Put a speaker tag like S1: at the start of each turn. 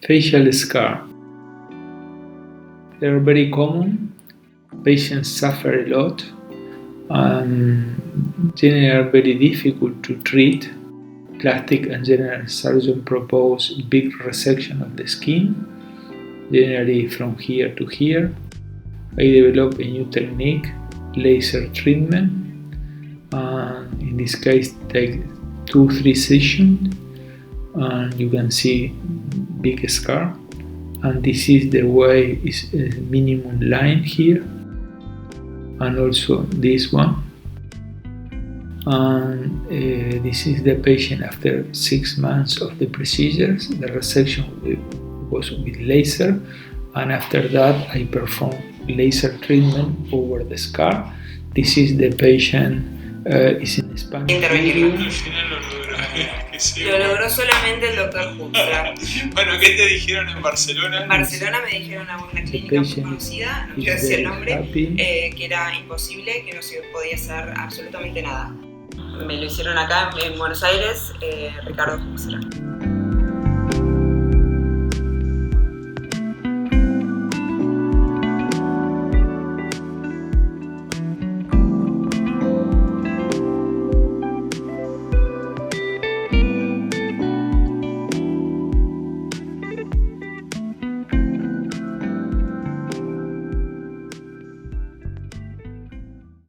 S1: Facial scar. They are very common. Patients suffer a lot and generally are very difficult to treat. Plastic and general surgeon propose big resection of the skin, generally from here to here. I developed a new technique, laser treatment. In this case, take 2-3 sessions, and you can see big scar. And this is the way is a minimum line here, and also this one. And this is the patient after 6 months of the procedures. The resection was with laser, and after that I performed laser treatment over the scar. This is the patient, is in Spanish.
S2: Lo logró solamente el doctor Hoogstra.
S3: Bueno, ¿qué te dijeron en Barcelona?
S2: En Barcelona me dijeron a una clínica muy conocida, no quiero decir el nombre, que era imposible, que no se podía hacer absolutamente nada. Me lo hicieron acá en Buenos Aires, Ricardo Hoogstra.